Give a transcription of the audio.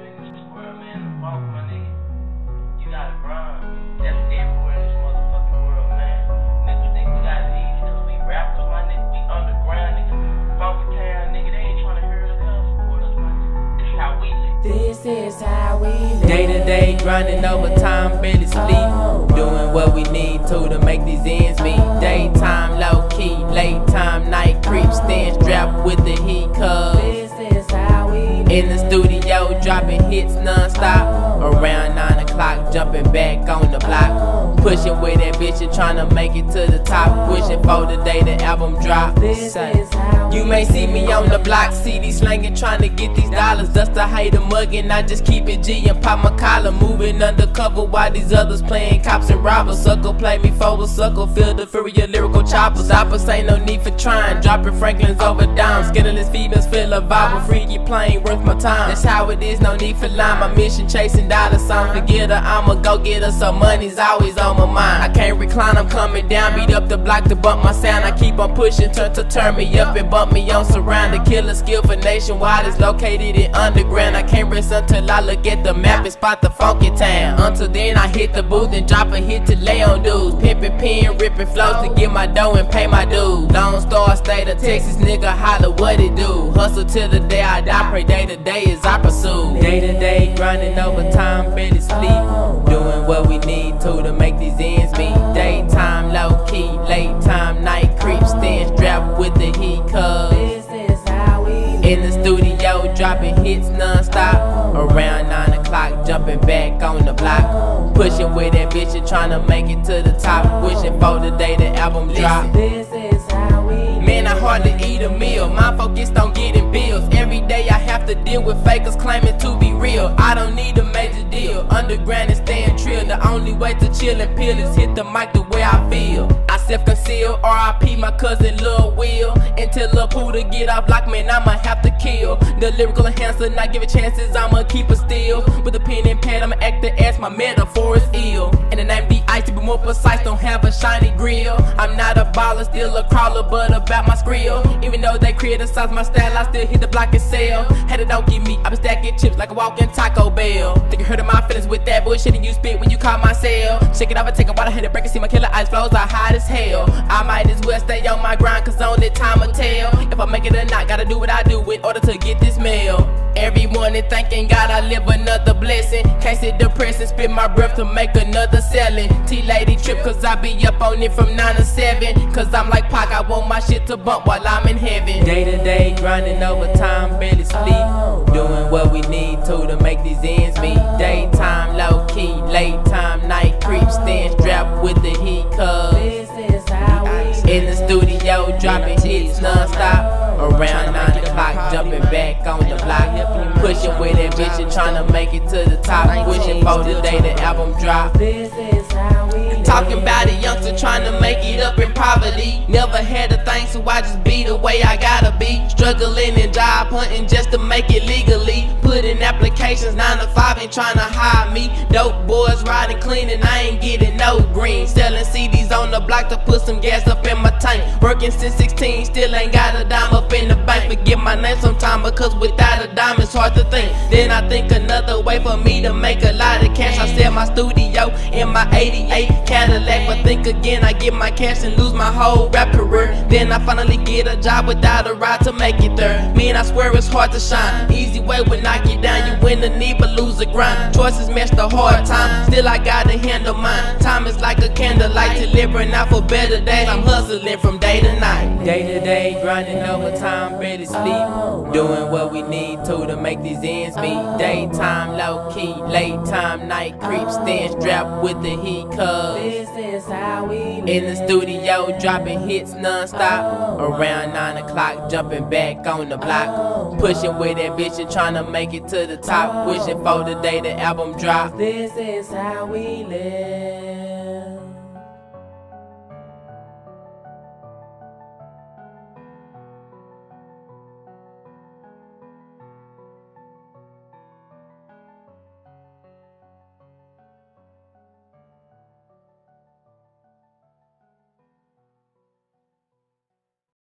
in this world, man. The walk, my nigga. You gotta grind. That's everywhere in this motherfucking world, man. Niggas think we got it easy because we rappers, my nigga. We underground, nigga. Funky town, nigga. They ain't trying to hear us else support us, my nigga. This is how we live. This is how we live. Day to day, grinding overtime, barely sleep. Doing what we need to make these ends meet. Daytime, low key, late time, night creep. Staying strapped with the heat, cuz This is how we live. in the studio, dropping hits non-stop. Around 9 o'clock, jumping back on the block. Pushing with that bitch and trying to make it to the top. Wishing for the day the album drop. This is how we You may see me on the block, CD slanging, trying to get these dollars. That's the hate of mugging, I just keep it G and pop my collar. Moving undercover while these others playing cops and robbers. Sucker play me for a sucker, feel the fury of lyrical choppers. Oppas ain't no need for trying, dropping Franklin's over dimes. Skinnerless females feel a vibe, a freaky plane worth my time. That's how it is, no need for line. My mission chasing dollar signs, forget her, I'ma go get her. So money's always on my mind. I can't recline, I'm coming down, beat up the block to bump my sound. I keep on pushing, turn me up and bump me on surround. The killer skill for nationwide is located in underground. I can't rest until I look at the map and spot the funky town. Until then I hit the booth and drop a hit to lay on dudes. Pimpin' pen, ripping flows to get my dough and pay my dues. Lone Star, state of Texas, nigga holla what it do. Hustle till the day I die, pray day to day as I pursue. Day to day, grinding overtime, barely sleep. Doing what we need to make these ends meet. Daytime, low key, late time, night creep. Staying strapped with the heat, cuz This is how we live. in the studio, dropping hits non-stop. Around 9 o'clock, jumping back on the block. Pushing with that bitch and trying to make it to the top. Wishing for the day the album drop. This is how we live. Man, I hardly eat a meal. My focused on getting bills. Every day I have to deal with fakers claiming to be real. I don't need a major deal. Underground and staying trill. The only way to chill and peel is hit the mic the way I feel. I self-conceal, R.I.P. my cousin Lil Will. Until Lil Pooh get off lock, man, I'ma have to kill. The lyrical enhancer, not giving chances, I'ma keep it still. With a pen and pad, I'ma act the ass, my metaphor is ill. And the name be ice, to be more precise, don't have a shiny grill. I'm not a baller, still a crawler, but about my skrill. Even though they criticize my style, I still hit the block and sell. Had it don't give me, I been stacking chips like a walking Taco Bell. Think you hurting my feelings with that bullshit and you spit when you call my cell. Shake it off and take a while, I hit it break and see my killer eyes flows are hot as hell. I might as well stay on my grind, cause only time will tell if I make it or not. Gotta do what I do in order to get this mail. Every morning thanking God I live another blessing. Can't sit depressing, spit my breath to make another selling. T-Lady trip cause I be up on it from 9 to 7. Cause I'm like Pac, I want my shit to bump while I'm in heaven. Day to day, grinding overtime, barely sleep. Doing what we need to make these ends meet. Daytime, low key, late time, night creep. Staying strapped with the heat, cuz This is how we live. in the studio, dropping hits non-stop. Around 9 o'clock, jumping back on the block. Pushing with that bitch and trying to make it to the top. Wishing for the day the album drop. This is how we live. Talking about a youngster trying to make it up in poverty. Never had a thing, so I just be the way I gotta be. Struggling and job hunting just to make it legally. Putting applications 9 to 5, ain't trying to hire me. Dope boys riding clean and I ain't getting no green. Selling CDs on the block to put some gas up in my tank. Working since 16, still ain't got a dime up in the bank. Forget my name sometime because without a dime it's hard to think. Then I think another way for me to make a lot of cash. I sell my studio in my 88 Cadillac. But think again, I get my cash and lose my whole rap career. Then I finally get a job without a ride to make it there. Man, I swear it's hard to shine. Easy way will knock you down. You win the need but lose the grind. Choices match the hard time. Still I gotta handle mine. Time is like a candlelight, delivering out for better days. I'm hustling from day to night. Day to day, grinding overtime, barely sleep. Doing what we need to make these ends meet. Daytime, low key, late time, night creep. Staying strapped with the heat, cuz This is how we live. in the studio, dropping hits non-stop. Around 9 o'clock, jumping back on the block. Pushing with that bitch and trying to make it to the top. Wishing for the day the album drop. This is how we live.